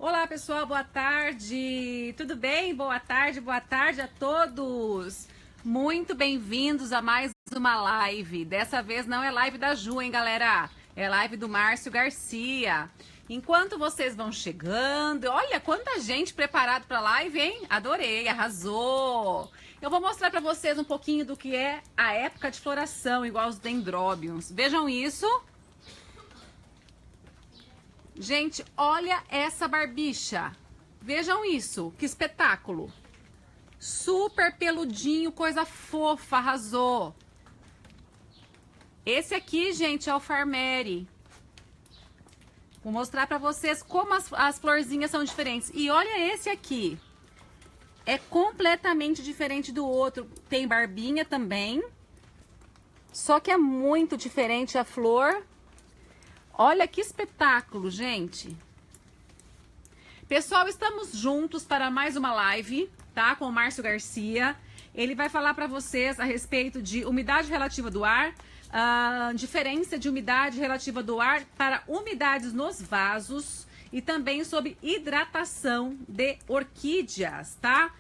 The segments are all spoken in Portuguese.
Olá pessoal, boa tarde, tudo bem? Boa tarde a todos. Muito bem-vindos a mais uma live. Dessa vez não é live da Ju, hein, galera? É live do Márcio Garcia. Enquanto vocês vão chegando, olha quanta gente preparada para a live, hein? Adorei, arrasou. Eu vou mostrar para vocês um pouquinho do que é a época de floração, igual os dendróbions. Vejam isso. Gente, olha essa barbicha. Vejam isso, que espetáculo. Super peludinho, coisa fofa, arrasou. Esse aqui, gente, é o Farmeri. Vou mostrar pra vocês como as florzinhas são diferentes. E olha esse aqui. É completamente diferente do outro. Tem barbinha também. Só que é muito diferente a flor. Olha que espetáculo, gente. Pessoal, estamos juntos para mais uma live, tá? Com o Márcio Garcia. Ele vai falar para vocês a respeito de umidade relativa do ar, diferença de umidade relativa do ar para umidades nos vasos e também sobre hidratação de orquídeas, tá?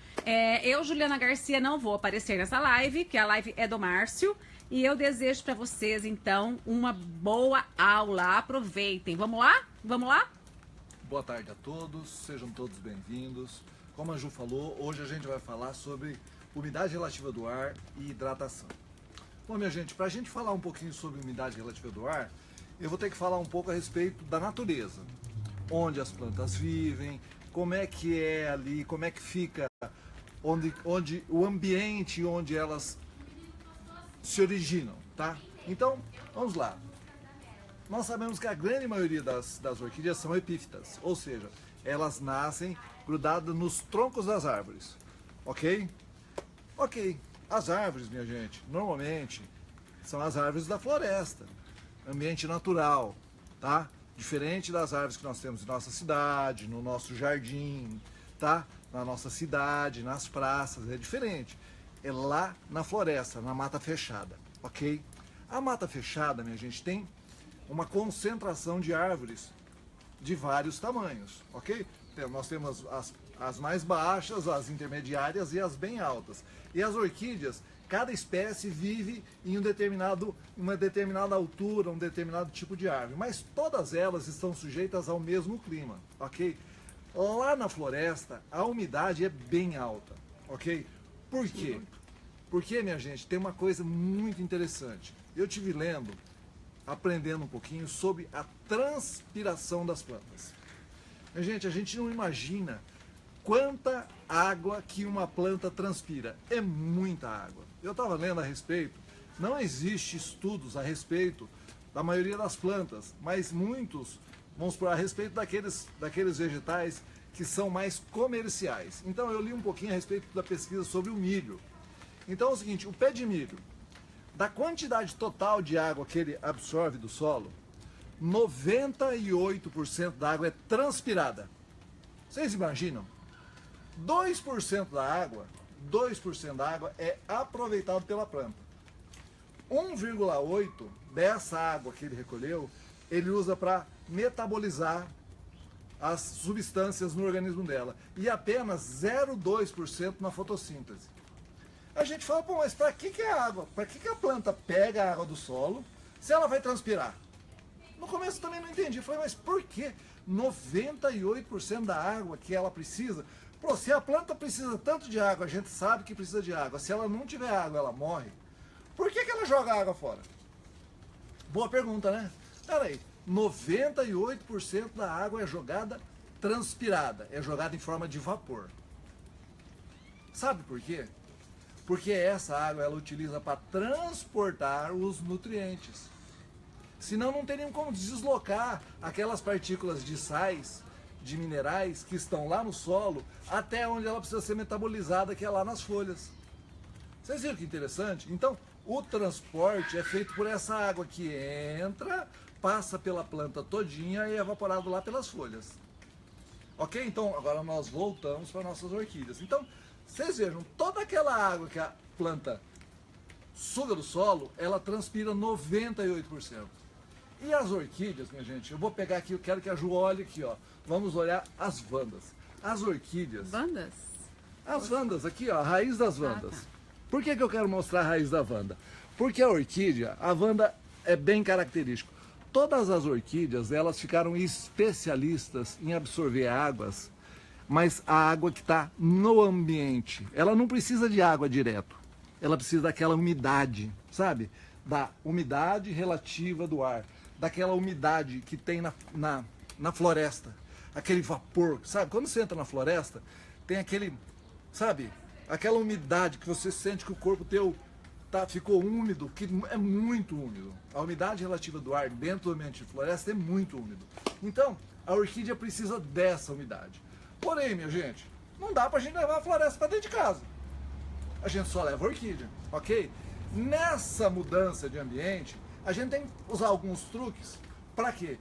Eu, Juliana Garcia, não vou aparecer nessa live, que a live é do Márcio. E eu desejo para vocês, então, uma boa aula. Aproveitem. Vamos lá? Vamos lá? Boa tarde a todos, sejam todos bem-vindos. Como a Ju falou, hoje a gente vai falar sobre umidade relativa do ar e hidratação. Bom, minha gente, para a gente falar um pouquinho sobre umidade relativa do ar, eu vou ter que falar um pouco a respeito da natureza. Onde as plantas vivem, como é que é ali, como é que fica, onde o ambiente onde elas se originam, tá? Então, vamos lá. Nós sabemos que a grande maioria das orquídeas são epífitas, ou seja, elas nascem grudadas nos troncos das árvores, ok? Ok, as árvores, minha gente, normalmente são as árvores da floresta, ambiente natural, tá? Diferente das árvores que nós temos em nossa cidade, no nosso jardim, tá? Na nossa cidade, nas praças, é diferente. É lá na floresta, na mata fechada, ok? A mata fechada, minha gente, tem uma concentração de árvores de vários tamanhos, ok? Nós temos as mais baixas, as intermediárias e as bem altas. E as orquídeas, cada espécie vive em uma determinada altura, um determinado tipo de árvore, mas todas elas estão sujeitas ao mesmo clima, ok? Lá na floresta, a umidade é bem alta, ok? Por quê? Porque, minha gente, tem uma coisa muito interessante. Eu estive lendo, aprendendo um pouquinho sobre a transpiração das plantas. Minha gente, a gente não imagina quanta água que uma planta transpira. É muita água. Eu estava lendo a respeito, não existe estudos a respeito da maioria das plantas, mas muitos, vamos por a respeito daqueles vegetais que são mais comerciais. Então eu li um pouquinho a respeito da pesquisa sobre o milho. Então é o seguinte, o pé de milho, da quantidade total de água que ele absorve do solo, 98% da água é transpirada. Vocês imaginam? 2% da água é aproveitado pela planta. 1,8% dessa água que ele recolheu, ele usa para metabolizar as substâncias no organismo dela. E apenas 0,2% na fotossíntese. A gente fala, pô, mas para que é água? Para que a planta pega a água do solo se ela vai transpirar? No começo também não entendi. Eu falei, mas por que 98% da água que ela precisa? Pô, se a planta precisa tanto de água, a gente sabe que precisa de água. Se ela não tiver água, ela morre. Por que ela joga a água fora? Boa pergunta, né? Peraí, 98% da água é jogada transpirada, é jogada em forma de vapor. Sabe por quê? Porque essa água ela utiliza para transportar os nutrientes. Senão não teriam como deslocar aquelas partículas de sais, de minerais que estão lá no solo até onde ela precisa ser metabolizada, que é lá nas folhas. Vocês viram que interessante? Então, o transporte é feito por essa água que entra, passa pela planta todinha e é evaporado lá pelas folhas. Ok? Então, agora nós voltamos para nossas orquídeas. Então, vocês vejam, toda aquela água que a planta suga do solo, ela transpira 98%. E as orquídeas, minha gente, eu vou pegar aqui, eu quero que a Ju olhe aqui, ó. Vamos olhar as vandas. As orquídeas. Vandas? As vandas, aqui, ó, a raiz das vandas. Tá. Por que eu quero mostrar a raiz da vanda? Porque a orquídea, a vanda é bem característico. Todas as orquídeas, elas ficaram especialistas em absorver águas, mas a água que está no ambiente. Ela não precisa de água direto. Ela precisa daquela umidade, sabe? Da umidade relativa do ar. Daquela umidade que tem na floresta. Aquele vapor, sabe? Quando você entra na floresta, tem aquele, sabe? Aquela umidade que você sente que o corpo teu ficou úmido, que é muito úmido. A umidade relativa do ar dentro do ambiente de floresta é muito úmido. Então, a orquídea precisa dessa umidade. Porém, minha gente, não dá pra gente levar a floresta para dentro de casa. A gente só leva a orquídea, ok? Nessa mudança de ambiente, a gente tem que usar alguns truques. Para quê?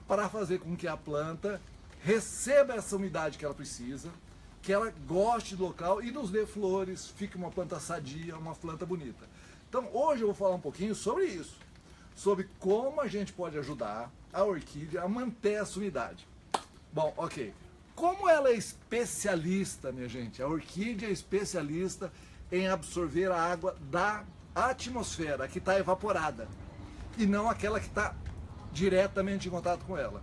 Para fazer com que a planta receba essa umidade que ela precisa, que ela goste do local e nos dê flores, fique uma planta sadia, uma planta bonita. Então hoje eu vou falar um pouquinho sobre isso, sobre como a gente pode ajudar a orquídea a manter essa umidade. Bom, ok. Como ela é especialista, minha gente, a orquídea é especialista em absorver a água da atmosfera, que está evaporada, e não aquela que está diretamente em contato com ela.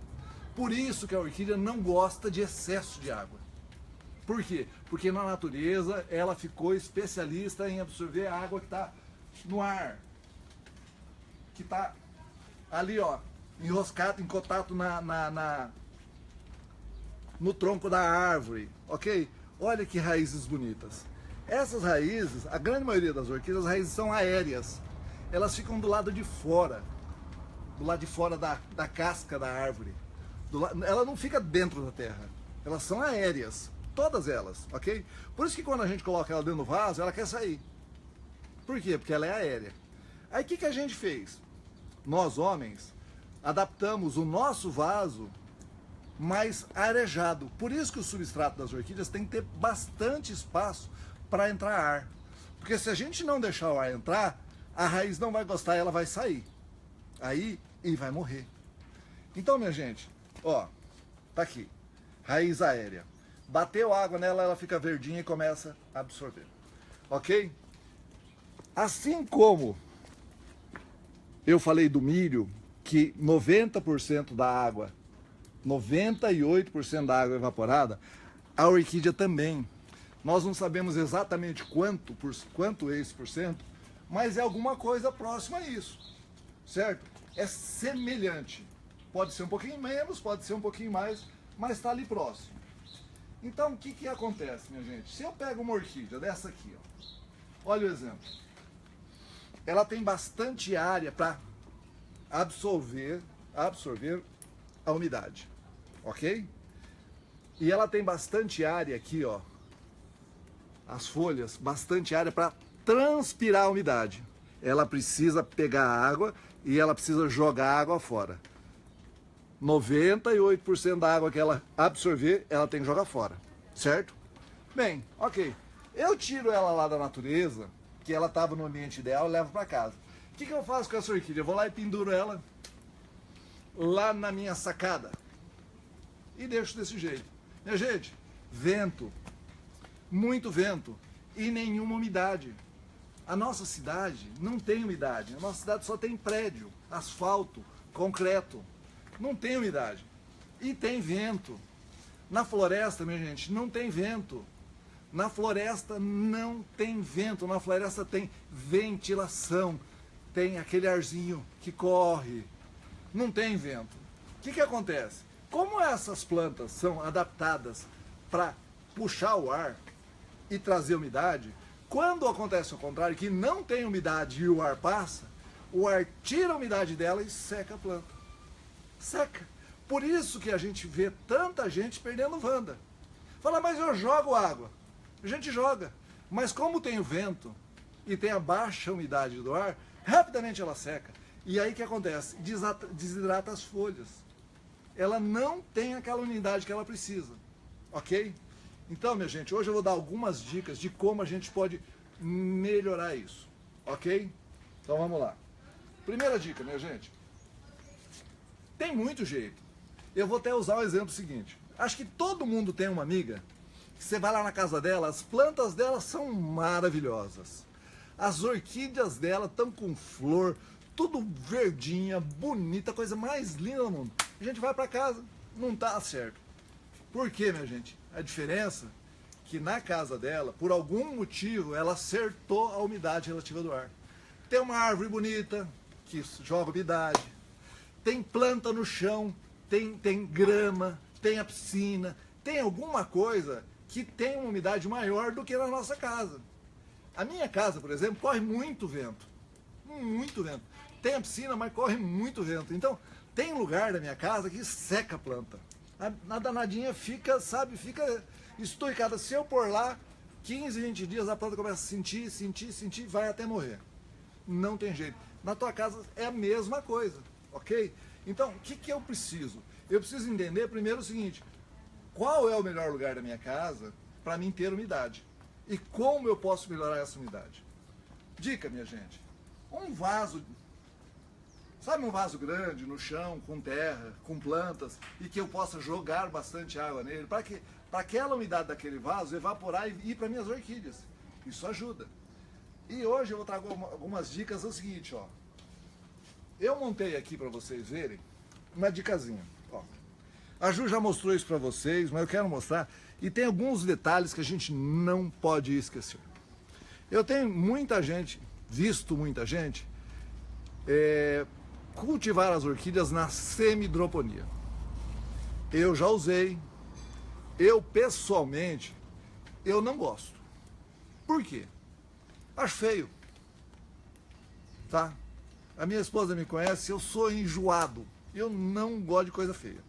Por isso que a orquídea não gosta de excesso de água. Por quê? Porque na natureza ela ficou especialista em absorver a água que está no ar, que está ali, ó, enroscado, em contato no tronco da árvore, ok? Olha que raízes bonitas. Essas raízes, a grande maioria das orquídeas, as raízes são aéreas. Elas ficam do lado de fora da casca da árvore. Ela não fica dentro da terra, elas são aéreas. Todas elas, ok? Por isso que quando a gente coloca ela dentro do vaso, ela quer sair. Por quê? Porque ela é aérea. Aí o que a gente fez? Nós, homens, adaptamos o nosso vaso mais arejado. Por isso que o substrato das orquídeas tem que ter bastante espaço para entrar ar. Porque se a gente não deixar o ar entrar, a raiz não vai gostar e ela vai sair. Aí, e vai morrer. Então, minha gente, ó, tá aqui, raiz aérea. Bateu água nela, ela fica verdinha e começa a absorver. Ok? Assim como eu falei do milho, que 90% da água, 98% da água evaporada, a orquídea também. Nós não sabemos exatamente quanto é esse por cento, mas é alguma coisa próxima a isso. Certo? É semelhante. Pode ser um pouquinho menos, pode ser um pouquinho mais, mas está ali próximo. Então, o que acontece, minha gente? Se eu pego uma orquídea dessa aqui, ó, olha o exemplo. Ela tem bastante área para absorver a umidade, ok? E ela tem bastante área aqui, ó, as folhas, bastante área para transpirar a umidade. Ela precisa pegar a água e ela precisa jogar a água fora. 98% da água que ela absorver, ela tem que jogar fora, certo? Bem, ok. Eu tiro ela lá da natureza, que ela estava no ambiente ideal, e levo para casa. O que eu faço com essa orquídea? Eu vou lá e penduro ela lá na minha sacada e deixo desse jeito. Minha gente, vento, muito vento e nenhuma umidade. A nossa cidade não tem umidade, a nossa cidade só tem prédio, asfalto, concreto. Não tem umidade. E tem vento. Na floresta, minha gente, não tem vento. Na floresta não tem vento. Na floresta tem ventilação. Tem aquele arzinho que corre. Não tem vento. O que acontece? Como essas plantas são adaptadas para puxar o ar e trazer umidade, quando acontece o contrário, que não tem umidade e o ar passa, o ar tira a umidade dela e seca a planta. Seca. Por isso que a gente vê tanta gente perdendo vanda. Fala, mas eu jogo água. A gente joga. Mas como tem o vento e tem a baixa umidade do ar, rapidamente ela seca. E aí o que acontece? Desidrata as folhas. Ela não tem aquela umidade que ela precisa. Ok? Então, minha gente, hoje eu vou dar algumas dicas de como a gente pode melhorar isso. Ok? Então vamos lá. Primeira dica, minha gente. Tem muito jeito. Eu vou até usar o exemplo seguinte. Acho que todo mundo tem uma amiga que você vai lá na casa dela, as plantas dela são maravilhosas. As orquídeas dela estão com flor, tudo verdinha, bonita, coisa mais linda do mundo. A gente vai para casa, não tá certo. Por quê, minha gente? A diferença é que na casa dela, por algum motivo, ela acertou a umidade relativa do ar. Tem uma árvore bonita que joga umidade, tem planta no chão, tem grama, tem a piscina, tem alguma coisa que tem uma umidade maior do que na nossa casa. A minha casa, por exemplo, corre muito vento. Muito vento. Tem a piscina, mas corre muito vento. Então, tem lugar da minha casa que seca a planta. A danadinha fica, sabe, fica estoicada. Se eu pôr lá 15, 20 dias, a planta começa a sentir, vai até morrer. Não tem jeito. Na tua casa é a mesma coisa, ok? Então, o que eu preciso? Eu preciso entender primeiro o seguinte: qual é o melhor lugar da minha casa para mim ter umidade? E como eu posso melhorar essa umidade? Dica, minha gente: um vaso, sabe, um vaso grande no chão, com terra, com plantas, e que eu possa jogar bastante água nele, para aquela umidade daquele vaso evaporar e ir para minhas orquídeas. Isso ajuda. E hoje eu vou trazer algumas dicas. É o seguinte, ó. Eu montei aqui para vocês verem uma dicasinha. Ó. A Ju já mostrou isso para vocês, mas eu quero mostrar. E tem alguns detalhes que a gente não pode esquecer. Eu tenho visto muita gente cultivar as orquídeas na semi-hidroponia. Eu já usei. Eu, pessoalmente, eu não gosto. Por quê? Acho feio. Tá? A minha esposa me conhece, eu sou enjoado. Eu não gosto de coisa feia.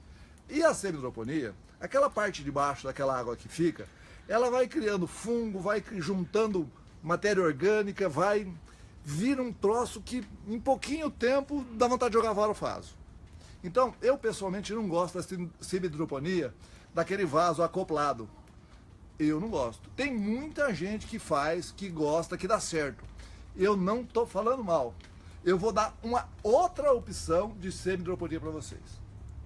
E a semi-hidroponia, aquela parte de baixo daquela água que fica, ela vai criando fungo, vai juntando matéria orgânica, vai vir um troço que em pouquinho tempo dá vontade de jogar fora o vaso. Então, eu pessoalmente não gosto da semi-hidroponia, daquele vaso acoplado. Eu não gosto. Tem muita gente que faz, que gosta, que dá certo. Eu não estou falando mal. Eu vou dar uma outra opção de semi-hidroponia para vocês.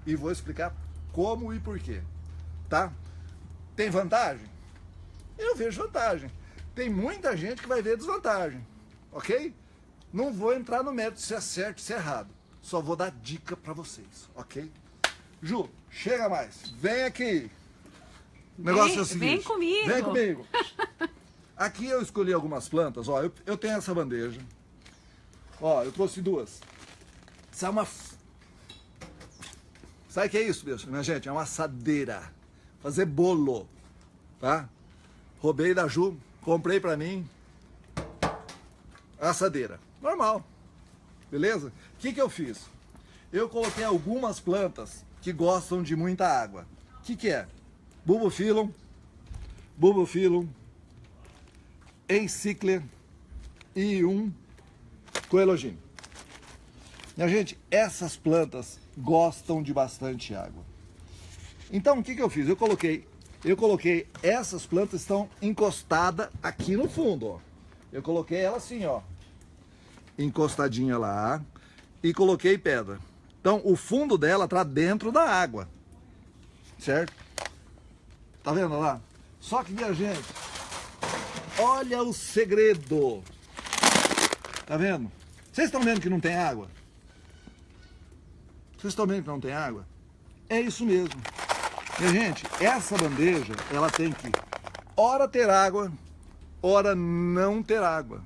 E vou explicar como e porquê. Tá? Tem vantagem? Eu vejo vantagem. Tem muita gente que vai ver desvantagem. Ok? Não vou entrar no mérito se é certo ou se é errado. Só vou dar dica para vocês. Ok? Ju, chega mais. Vem aqui. O negócio é o seguinte. Vem comigo. Vem comigo. Aqui eu escolhi algumas plantas. Ó, eu tenho essa bandeja. Ó, eu trouxe duas. Isso é uma... Sabe o que é isso, minha gente? É uma assadeira. Fazer bolo. Tá? Roubei da Ju, comprei pra mim. Assadeira. Normal. Beleza? O que eu fiz? Eu coloquei algumas plantas que gostam de muita água. O que é? Bulbophyllum, Encycler e Coelogine. Minha gente, essas plantas gostam de bastante água. Então, o que eu fiz? Eu coloquei essas plantas, estão encostadas aqui no fundo, ó. Eu coloquei ela assim, ó, encostadinha lá, e coloquei pedra. Então, o fundo dela está dentro da água, certo? Tá vendo lá? Só que, minha gente, olha o segredo. Tá vendo? Vocês estão vendo que não tem água? Vocês estão vendo que não tem água? É isso mesmo. Minha gente, essa bandeja, ela tem que ora ter água, ora não ter água.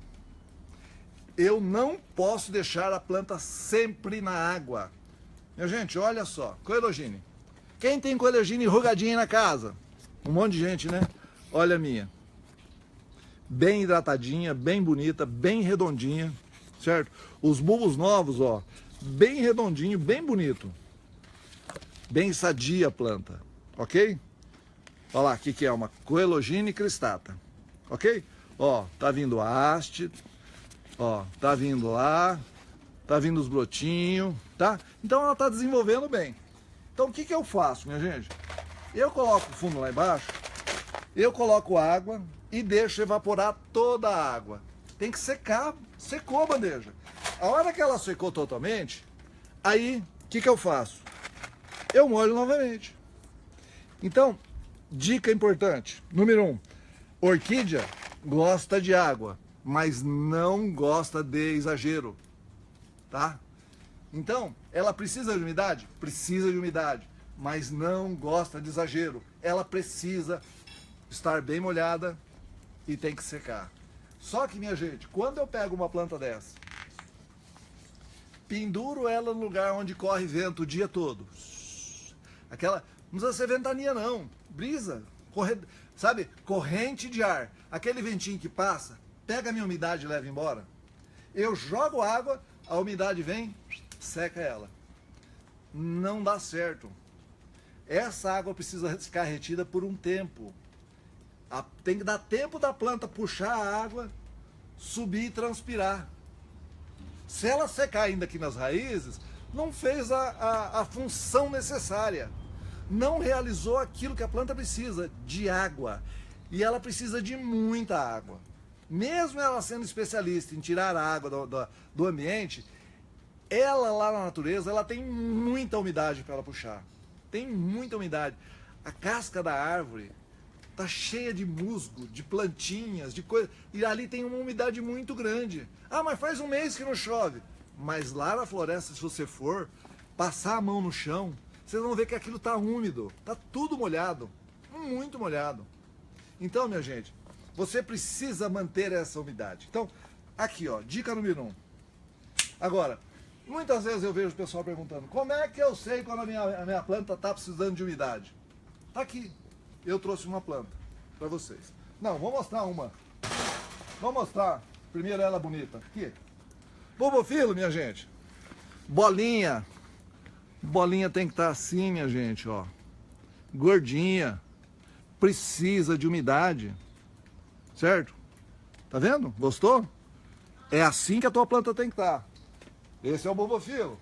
Eu não posso deixar a planta sempre na água. Minha gente, olha só, Coelogine. Quem tem Coelogine enrugadinha na casa? Um monte de gente, né? Olha a minha. Bem hidratadinha, bem bonita, bem redondinha, certo? Os bulbos novos, ó, bem redondinho, bem bonito. Bem sadia a planta, ok? Olha lá, o que é? Uma Coelogine cristata, ok? Ó, tá vindo a haste, ó, tá vindo lá, tá vindo os brotinhos, tá? Então ela tá desenvolvendo bem. Então o que eu faço, minha gente? Eu coloco o fundo lá embaixo, eu coloco água e deixo evaporar toda a água. Tem que secar, secou a bandeja. A hora que ela secou totalmente, aí o que eu faço? eu molho novamente. Então, dica importante. Número 1, orquídea gosta de água, mas não gosta de exagero, tá? Então, ela precisa de umidade? Precisa de umidade, mas não gosta de exagero. Ela precisa estar bem molhada e tem que secar. Só que, minha gente, quando eu pego uma planta dessa, penduro ela no lugar onde corre vento o dia todo. Aquela, não precisa ser ventania não, brisa, sabe, corrente de ar. Aquele ventinho que passa, pega a minha umidade e leva embora. Eu jogo água, a umidade vem, seca ela. Não dá certo. Essa água precisa ficar retida por um tempo. Tem que dar tempo da planta puxar a água, subir e transpirar. Se ela secar ainda aqui nas raízes, não fez a função necessária. Não realizou aquilo que a planta precisa, de água. E ela precisa de muita água. Mesmo ela sendo especialista em tirar a água do ambiente, ela lá na natureza, ela tem muita umidade para ela puxar. Tem muita umidade. A casca da árvore tá cheia de musgo, de plantinhas, de coisa, e ali tem uma umidade muito grande. Ah, mas faz um mês que não chove. Mas lá na floresta, se você for passar a mão no chão, vocês vão ver que aquilo tá úmido, tá tudo molhado, muito molhado. Então, minha gente, você precisa manter essa umidade. Então, aqui, ó, dica número 1. Agora, muitas vezes eu vejo o pessoal perguntando, como é que eu sei quando a minha planta tá precisando de umidade? Tá aqui. Eu trouxe uma planta para vocês. Não, vou mostrar uma. Vou mostrar primeiro ela bonita. Aqui. Bulbophyllum, minha gente. Bolinha. Bolinha tem que estar assim, minha gente, ó. Gordinha. Precisa de umidade. Certo? Tá vendo? Gostou? É assim que a tua planta tem que estar. Esse é o Bulbophyllum.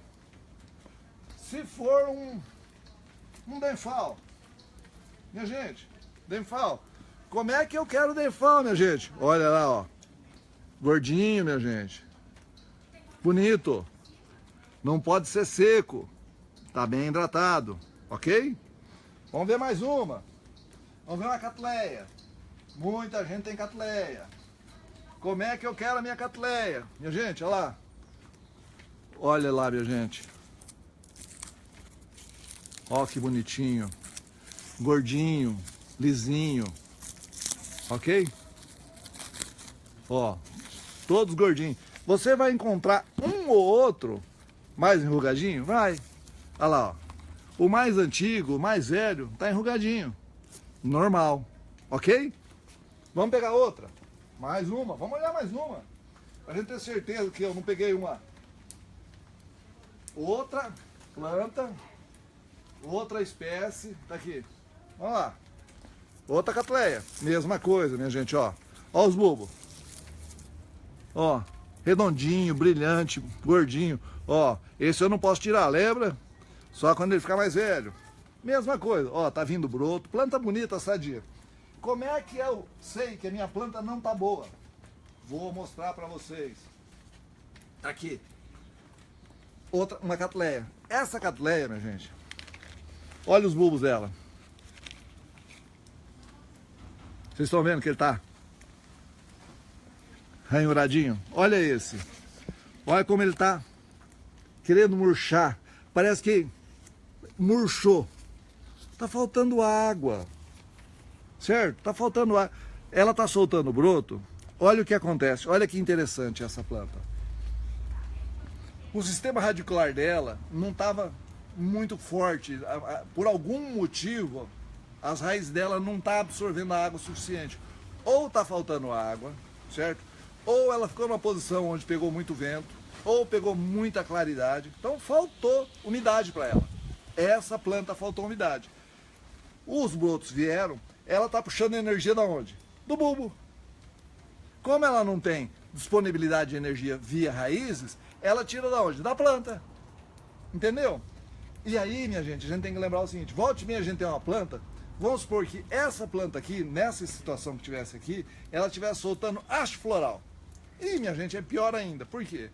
Se for um Denfal, minha gente, Denfal, como é que eu quero Denfal, minha gente? Olha lá, ó. Gordinho, minha gente. Bonito. Não pode ser seco. Tá bem hidratado, ok? Vamos ver mais uma. Vamos ver uma catleia. Muita gente tem catleia. Como é que eu quero a minha catleia? Minha gente, olha lá. Olha lá, minha gente. Ó que bonitinho. Gordinho, lisinho, ok? Ó, todos gordinhos. Você vai encontrar um ou outro mais enrugadinho? Vai. Olha lá, ó. O mais antigo, o mais velho, tá enrugadinho. Normal, ok? Vamos pegar outra. Mais uma, vamos olhar mais uma. Pra gente ter certeza que eu não peguei uma. Outra planta, outra espécie, tá aqui. Vamos lá. Outra catleia. Mesma coisa, minha gente, ó. Ó os bulbos. Ó, redondinho, brilhante, gordinho. Ó, esse eu não posso tirar, lembra? Só quando ele ficar mais velho. Mesma coisa. Ó, tá vindo broto. Planta bonita, sadia. Como é que eu sei que a minha planta não tá boa? Vou mostrar pra vocês. Tá aqui. Outra, uma catleia. Essa catleia, minha gente. Olha os bulbos dela. Vocês estão vendo que ele tá ranhuradinho? Olha esse. Olha como ele tá querendo murchar. Parece que murchou. Tá faltando água. Certo? Tá faltando água. Ela tá soltando broto. Olha o que acontece. Olha que interessante essa planta. O sistema radicular dela não estava muito forte. Por algum motivo, as raízes dela não estão absorvendo a água suficiente. Ou está faltando água, certo? Ou ela ficou numa posição onde pegou muito vento, ou pegou muita claridade. Então faltou umidade para ela. Essa planta faltou umidade. Os brotos vieram, ela está puxando energia da onde? Do bulbo. Como ela não tem disponibilidade de energia via raízes, ela tira da onde? Da planta. Entendeu? E aí, minha gente, a gente tem que lembrar o seguinte, volte e meia a gente tem uma planta, vamos supor que essa planta aqui, nessa situação que tivesse aqui, ela estivesse soltando haste floral. E, minha gente, é pior ainda. Por quê?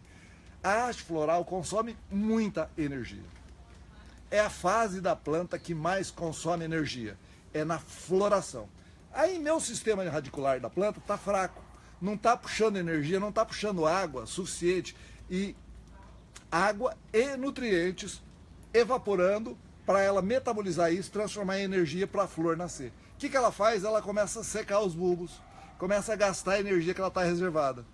A haste floral consome muita energia. é a fase da planta que mais consome energia, é na floração. Aí meu sistema radicular da planta está fraco, não está puxando energia, não está puxando água suficiente, e água e nutrientes evaporando para ela metabolizar isso, transformar em energia para a flor nascer. O que ela faz? Ela começa a secar os bulbos, começa a gastar a energia que ela está reservada,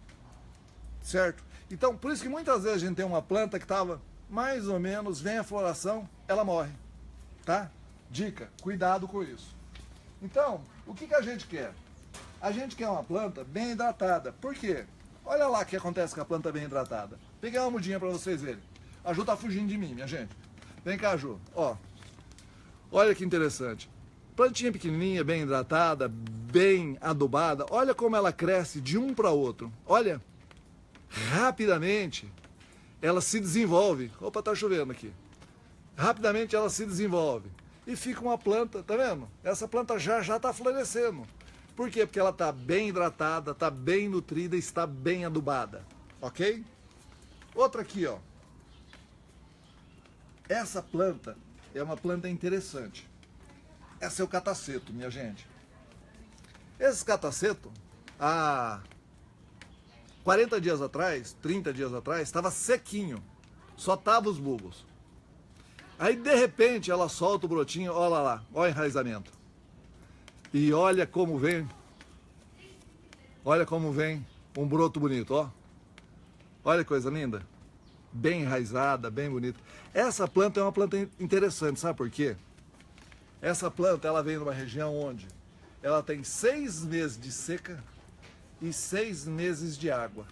certo? Então, por isso que muitas vezes a gente tem uma planta que estava mais ou menos, vem a floração, ela morre, tá? Dica, cuidado com isso. Então, o que a gente quer? A gente quer uma planta bem hidratada. Por quê? Olha lá o que acontece com a planta bem hidratada. Peguei uma mudinha para vocês verem. A Ju tá fugindo de mim, minha gente. Vem cá, Ju. Ó, olha que interessante. Plantinha pequenininha, bem hidratada, bem adubada. Olha como ela cresce de um para outro. Olha, rapidamente ela se desenvolve. Opa, tá chovendo aqui. Rapidamente ela se desenvolve. E fica uma planta, tá vendo? Essa planta já tá florescendo. Por quê? Porque ela está bem hidratada, está bem nutrida e está bem adubada. Ok? Outra aqui, ó. Essa planta é uma planta interessante. Essa é o cataceto, minha gente. Esse cataceto, há 40 dias atrás, 30 dias atrás, estava sequinho. Só tava os bulbos. Aí, de repente, ela solta o brotinho, olha lá, olha o enraizamento. E olha como vem um broto bonito, ó. Olha que coisa linda. Bem enraizada, bem bonita. Essa planta é uma planta interessante, sabe por quê? Essa planta, ela vem numa região onde ela tem 6 meses de seca e 6 meses de água.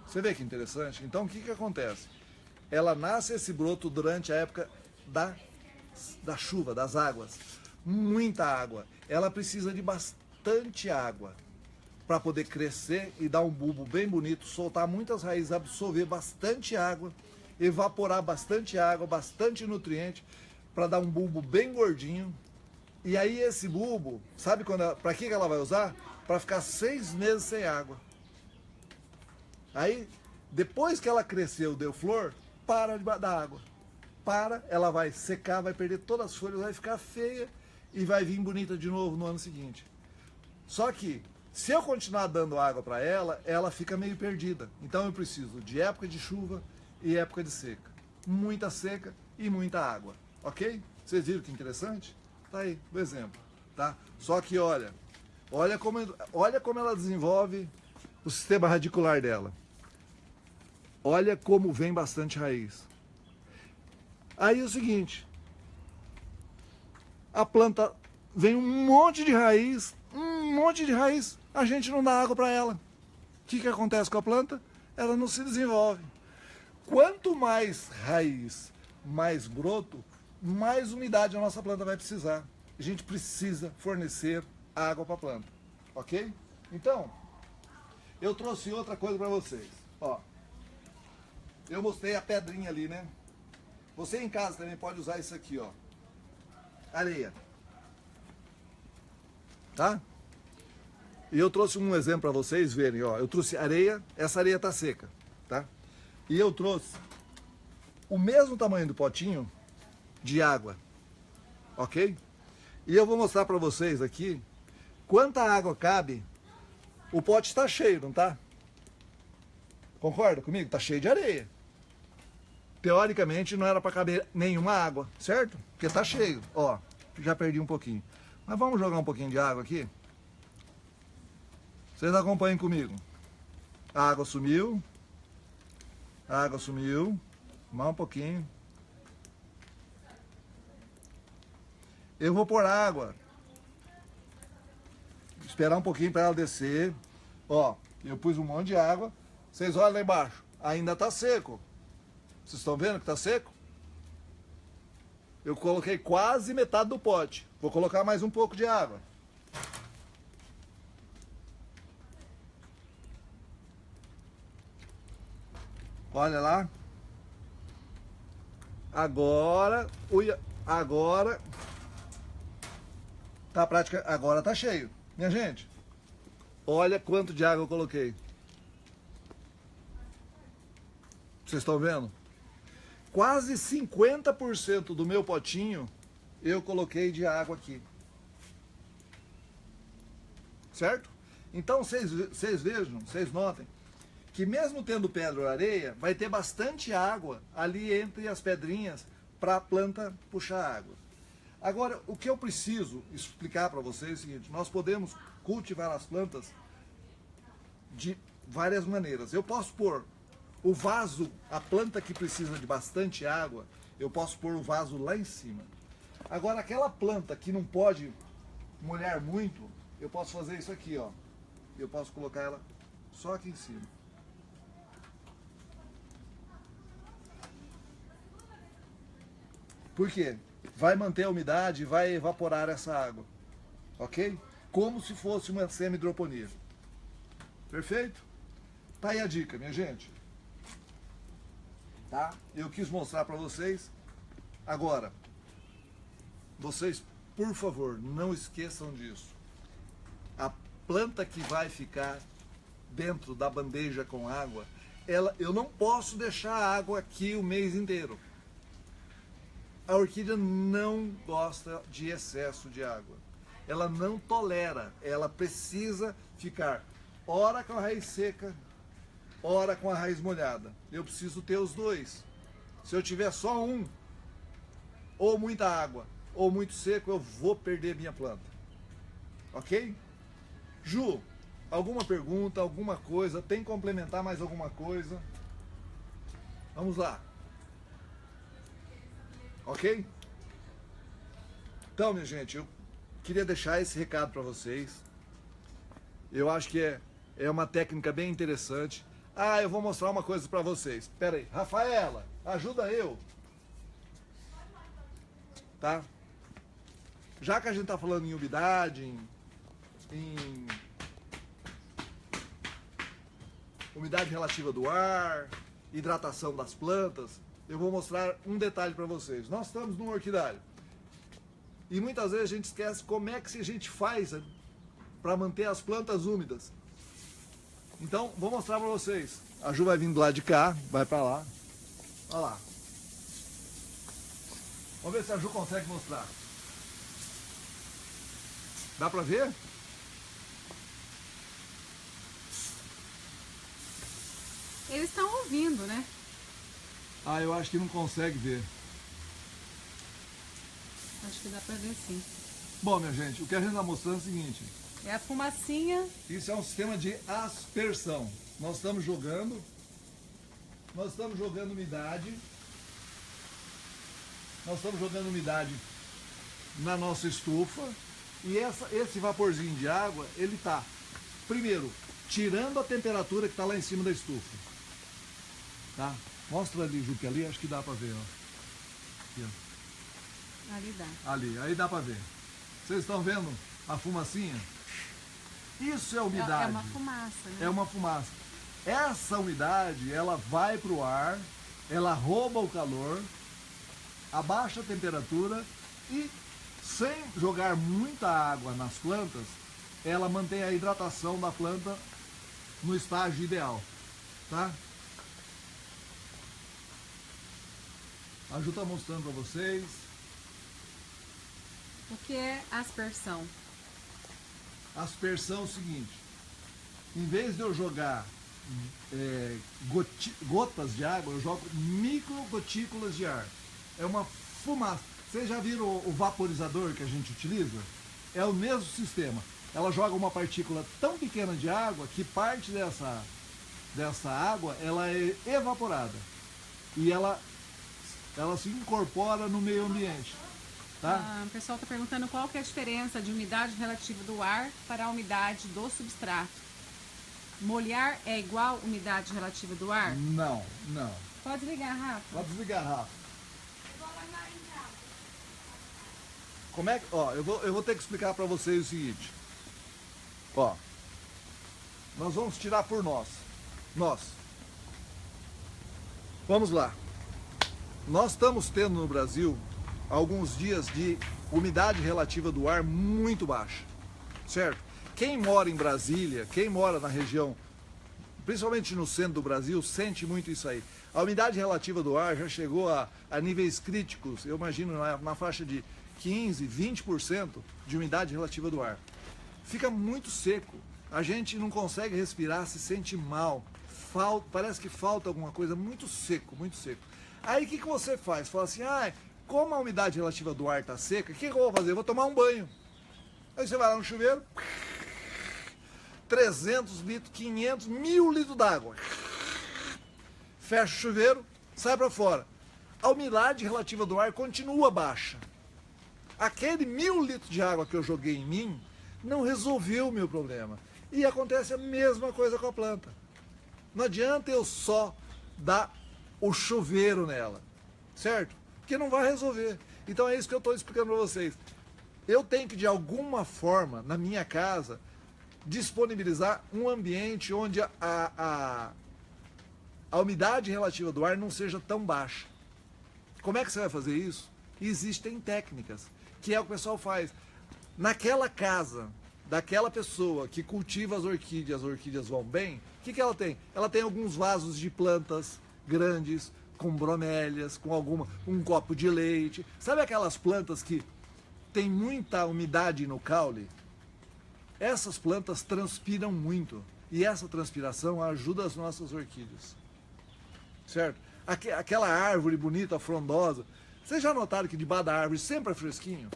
Você vê que interessante? Então, o que acontece? Ela nasce esse broto durante a época da chuva, das águas. Muita água. Ela precisa de bastante água para poder crescer e dar um bulbo bem bonito, soltar muitas raízes, absorver bastante água, evaporar bastante água, bastante nutriente, para dar um bulbo bem gordinho. E aí esse bulbo, sabe para que ela vai usar? Para ficar 6 meses sem água. Aí, depois que ela cresceu, deu flor, para de dar água. Ela vai secar, vai perder todas as folhas, vai ficar feia e vai vir bonita de novo no ano seguinte. Só que, se eu continuar dando água para ela, ela fica meio perdida. Então eu preciso de época de chuva e época de seca. Muita seca e muita água, ok? Vocês viram que interessante? Tá aí, o exemplo, tá? Só que olha como ela desenvolve o sistema radicular dela. Olha como vem bastante raiz. Aí é o seguinte, a planta vem um monte de raiz, a gente não dá água para ela. O que acontece com a planta? Ela não se desenvolve. Quanto mais raiz, mais broto, mais umidade a nossa planta vai precisar. A gente precisa fornecer água para a planta, ok? Então, eu trouxe outra coisa para vocês. Ó, eu mostrei a pedrinha ali, né? Você em casa também pode usar isso aqui, ó. Areia. Tá? E eu trouxe um exemplo para vocês verem, ó. Eu trouxe areia, essa areia tá seca, tá? E eu trouxe o mesmo tamanho do potinho de água, ok? E eu vou mostrar para vocês aqui quanta água cabe. O pote está cheio, não tá? Concorda comigo? Tá cheio de areia. Teoricamente não era para caber nenhuma água, certo? Porque tá cheio, ó. Já perdi um pouquinho. Mas vamos jogar um pouquinho de água aqui. Vocês acompanhem comigo. A água sumiu. A água sumiu. Mais um pouquinho. Eu vou pôr água. Esperar um pouquinho para ela descer. Ó, eu pus um monte de água. Vocês olham lá embaixo. Ainda tá seco. Vocês estão vendo que tá seco? Eu coloquei quase metade do pote. Vou colocar mais um pouco de água. Olha lá. Agora tá prática, agora tá cheio. Minha gente, olha quanto de água eu coloquei. Vocês estão vendo? quase 50% do meu potinho eu coloquei de água aqui. Certo? Então vocês vejam, vocês notem, que mesmo tendo pedra ou areia, vai ter bastante água ali entre as pedrinhas para a planta puxar água. Agora, o que eu preciso explicar para vocês é o seguinte: nós podemos cultivar as plantas de várias maneiras. Eu posso pôr o vaso, a planta que precisa de bastante água, eu posso pôr o vaso lá em cima. Agora, aquela planta que não pode molhar muito, eu posso fazer isso aqui, ó. Eu posso colocar ela só aqui em cima. Por quê? Vai manter a umidade e vai evaporar essa água. Ok? Como se fosse uma semi-hidroponia. Perfeito? Tá aí a dica, minha gente. Tá? Eu quis mostrar para vocês. Agora, vocês, por favor, não esqueçam disso. A planta que vai ficar dentro da bandeja com água, eu não posso deixar a água aqui o mês inteiro. A orquídea não gosta de excesso de água. Ela não tolera. Ela precisa ficar ora com a raiz seca, ora com a raiz molhada. Eu preciso ter os dois. Se eu tiver só um, ou muita água, ou muito seco, eu vou perder minha planta. Ok? Ju, alguma pergunta, alguma coisa? Tem que complementar mais alguma coisa? Vamos lá. Ok? Então, minha gente, eu queria deixar esse recado para vocês. Eu acho que é uma técnica bem interessante. Ah, eu vou mostrar uma coisa para vocês. Pera aí, Rafaela, ajuda eu. Tá? Já que a gente tá falando em umidade, em umidade relativa do ar, hidratação das plantas, eu vou mostrar um detalhe para vocês. Nós estamos num orquidário e muitas vezes a gente esquece como é que a gente faz para manter as plantas úmidas. Então, vou mostrar para vocês. A Ju vai vir do lado de cá, vai para lá. Olha lá. Vamos ver se a Ju consegue mostrar. Dá para ver? Eles estão ouvindo, né? Ah, eu acho que não consegue ver. Acho que dá pra ver sim. Bom, minha gente, o que a gente está mostrando é o seguinte. É a fumacinha. Isso é um sistema de aspersão. Nós estamos jogando umidade. Nós estamos jogando umidade na nossa estufa. E esse vaporzinho de água, ele está, primeiro, tirando a temperatura que está lá em cima da estufa. Tá? Mostra ali, Ju, que ali acho que dá para ver, ó. Aqui, ó. Ali dá. Ali, aí dá para ver. Vocês estão vendo a fumacinha? Isso é umidade. É uma fumaça, né? É uma fumaça. Essa umidade, ela vai para o ar, ela rouba o calor, abaixa a temperatura e, sem jogar muita água nas plantas, ela mantém a hidratação da planta no estágio ideal. Tá? A Ju está mostrando para vocês. O que é aspersão? Aspersão é o seguinte: em vez de eu jogar gotas de água, eu jogo micro gotículas de ar. É uma fumaça. Vocês já viram o vaporizador que a gente utiliza? É o mesmo sistema. Ela joga uma partícula tão pequena de água que parte dessa água ela é evaporada e ela se incorpora no meio ambiente. Tá? O pessoal está perguntando qual que é a diferença de umidade relativa do ar para a umidade do substrato. Molhar é igual umidade relativa do ar? Não, não. Pode ligar, Rafa. Pode desligar, Rafa. Como é que, ó, eu vou ter que explicar para vocês o seguinte. Ó, nós vamos tirar por nós. Vamos lá. Nós estamos tendo no Brasil alguns dias de umidade relativa do ar muito baixa, certo? Quem mora em Brasília, quem mora na região, principalmente no centro do Brasil, sente muito isso aí. A umidade relativa do ar já chegou a níveis críticos, eu imagino na faixa de 15, 20% de umidade relativa do ar. Fica muito seco, a gente não consegue respirar, se sente mal, parece que falta alguma coisa, muito seco, muito seco. Aí o que você faz? Fala assim, como a umidade relativa do ar está seca, o que eu vou fazer? Eu vou tomar um banho. Aí você vai lá no chuveiro, 300 litros, 500, 1000 litros d'água. Fecha o chuveiro, sai para fora. A umidade relativa do ar continua baixa. Aquele 1000 litros de água que eu joguei em mim não resolveu o meu problema. E acontece a mesma coisa com a planta. Não adianta eu só dar o chuveiro nela, certo? Porque não vai resolver. Então é isso que eu estou explicando para vocês. Eu tenho que, de alguma forma, na minha casa, disponibilizar um ambiente onde a umidade relativa do ar não seja tão baixa. Como é que você vai fazer isso? Existem técnicas, que é o que o pessoal faz. Naquela casa, daquela pessoa que cultiva as orquídeas vão bem, o que ela tem? Ela tem alguns vasos de plantas grandes, com bromélias, com um copo de leite. Sabe aquelas plantas que tem muita umidade no caule? Essas plantas transpiram muito. E essa transpiração ajuda as nossas orquídeas. Certo? Aquela árvore bonita, frondosa. Vocês já notaram que debaixo da árvore sempre é fresquinho?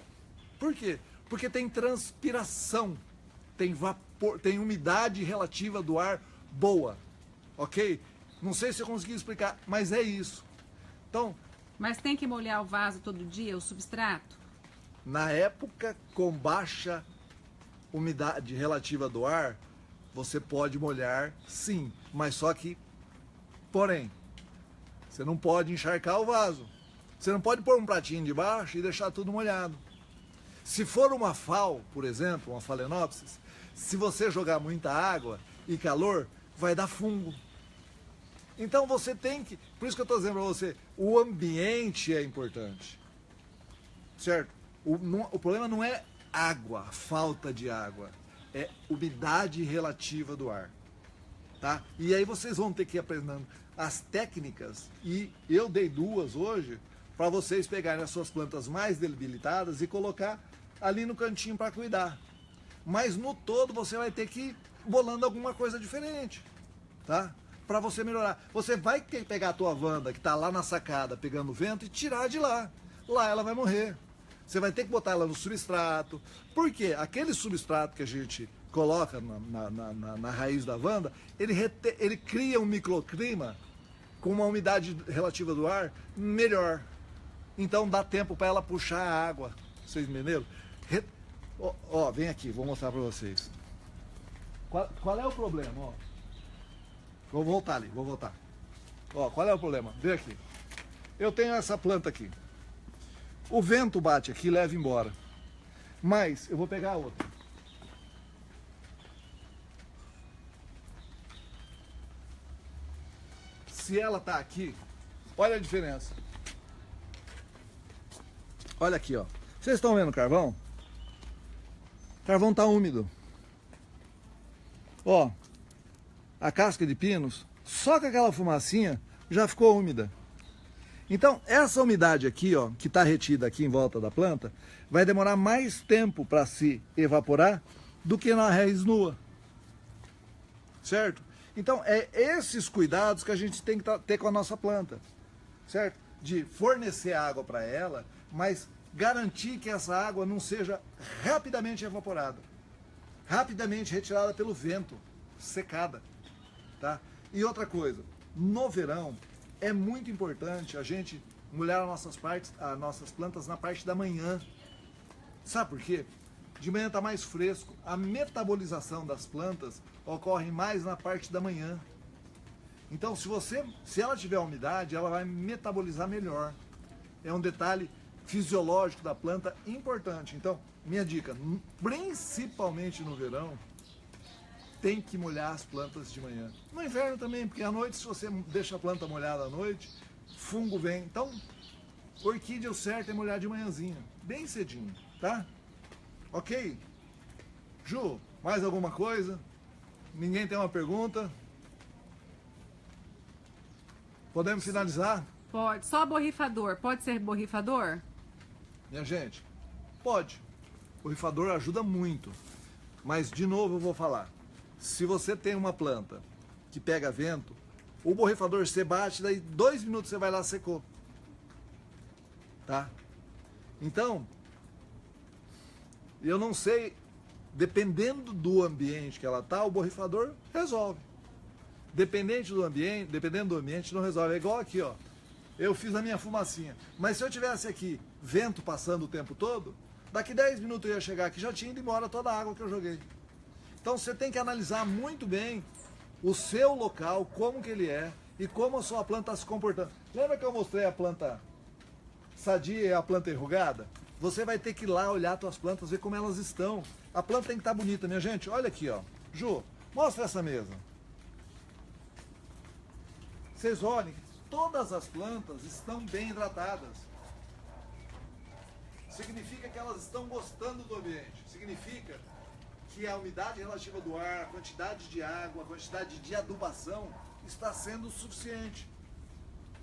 Por quê? Porque tem transpiração. Tem vapor, tem umidade relativa do ar boa. Ok? Não sei se eu consegui explicar, mas é isso. Então, mas tem que molhar o vaso todo dia, o substrato? Na época com baixa umidade relativa do ar, você pode molhar sim, mas só que, porém, você não pode encharcar o vaso. Você não pode pôr um pratinho debaixo e deixar tudo molhado. Se for uma FAO, por exemplo, uma Phalaenopsis, se você jogar muita água e calor, vai dar fungo. Então você tem que, por isso que eu estou dizendo para você, o ambiente é importante, certo? O problema não é água, falta de água, é umidade relativa do ar, tá? E aí vocês vão ter que ir aprendendo as técnicas, e eu dei duas hoje, para vocês pegarem as suas plantas mais debilitadas e colocar ali no cantinho para cuidar. Mas no todo você vai ter que ir bolando alguma coisa diferente, tá? Para você melhorar. Você vai ter que pegar a tua Wanda, que está lá na sacada pegando vento, e tirar de lá. Lá ela vai morrer. Você vai ter que botar ela no substrato. Por quê? Aquele substrato que a gente coloca na raiz da Wanda, ele cria um microclima com uma umidade relativa do ar melhor. Então dá tempo para ela puxar a água. Vocês entenderam? Ó, vem aqui, vou mostrar para vocês. Qual é o problema? Ó. Vou voltar ali, vou voltar. Ó, qual é o problema? Vê aqui. Eu tenho essa planta aqui. O vento bate aqui e leva embora. Mas eu vou pegar a outra. Se ela tá aqui, olha a diferença. Olha aqui, ó. Vocês estão vendo o carvão? O carvão tá úmido. Ó. A casca de pinos, só com aquela fumacinha, já ficou úmida. Então, essa umidade aqui, ó, que está retida aqui em volta da planta, vai demorar mais tempo para se evaporar do que na raiz nua. Certo? Então, é esses cuidados que a gente tem que ter com a nossa planta. Certo? De fornecer água para ela, mas garantir que essa água não seja rapidamente evaporada. Rapidamente retirada pelo vento, secada. Tá? E outra coisa, no verão é muito importante a gente molhar as nossas plantas na parte da manhã. Sabe por quê? De manhã está mais fresco, a metabolização das plantas ocorre mais na parte da manhã. Então se ela tiver umidade, ela vai metabolizar melhor. É um detalhe fisiológico da planta importante. Então, minha dica, principalmente no verão, tem que molhar as plantas de manhã. No inverno também, porque à noite, se você deixa a planta molhada à noite, fungo vem. Então, orquídea, o certo é molhar de manhãzinha, bem cedinho, tá? Ok? Ju, mais alguma coisa? Ninguém tem uma pergunta? Podemos finalizar? Pode. Só borrifador. Pode ser borrifador? Minha gente, pode. O borrifador ajuda muito. Mas, de novo, eu vou falar. Se você tem uma planta que pega vento, o borrifador você bate, daí 2 minutos você vai lá, secou. Tá? Então, eu não sei, dependendo do ambiente que ela tá, o borrifador resolve. Dependendo do ambiente, não resolve. É igual aqui, ó. Eu fiz a minha fumacinha. Mas se eu tivesse aqui vento passando o tempo todo, daqui 10 minutos eu ia chegar aqui, já tinha ido embora toda a água que eu joguei. Então você tem que analisar muito bem o seu local, como que ele é e como a sua planta está se comportando. Lembra que eu mostrei a planta sadia e a planta enrugada? Você vai ter que ir lá olhar as suas plantas, ver como elas estão. A planta tem que estar bonita, minha gente. Olha aqui, ó. Ju, mostra essa mesa. Vocês olhem, todas as plantas estão bem hidratadas. Significa que elas estão gostando do ambiente. Significa que a umidade relativa do ar, a quantidade de água, a quantidade de adubação está sendo suficiente.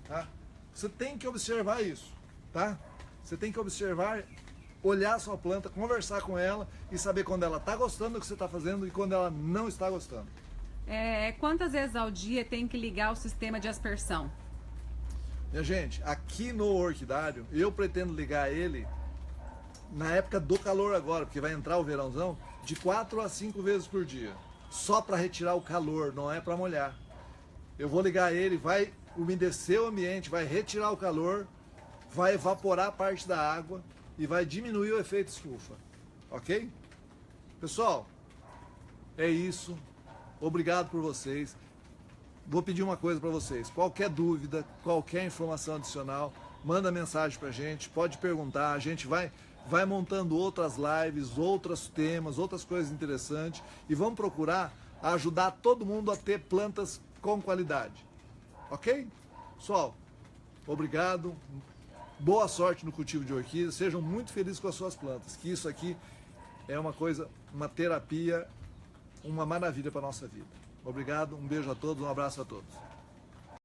Tá? Você tem que observar isso. Tá? Você tem que observar, olhar a sua planta, conversar com ela e saber quando ela está gostando do que você está fazendo e quando ela não está gostando. Quantas vezes ao dia tem que ligar o sistema de aspersão? Minha gente, aqui no orquidário, eu pretendo ligar ele na época do calor agora, porque vai entrar o verãozão, de 4 a 5 vezes por dia. Só para retirar o calor, não é para molhar. Eu vou ligar ele, vai umedecer o ambiente, vai retirar o calor, vai evaporar parte da água e vai diminuir o efeito estufa. Ok? Pessoal, é isso. Obrigado por vocês. Vou pedir uma coisa para vocês. Qualquer dúvida, qualquer informação adicional, manda mensagem para a gente, pode perguntar. A gente vai montando outras lives, outros temas, outras coisas interessantes e vamos procurar ajudar todo mundo a ter plantas com qualidade. Ok? Pessoal, obrigado. Boa sorte no cultivo de orquídeas. Sejam muito felizes com as suas plantas. Que isso aqui é uma coisa, uma terapia, uma maravilha para a nossa vida. Obrigado, um beijo a todos, um abraço a todos.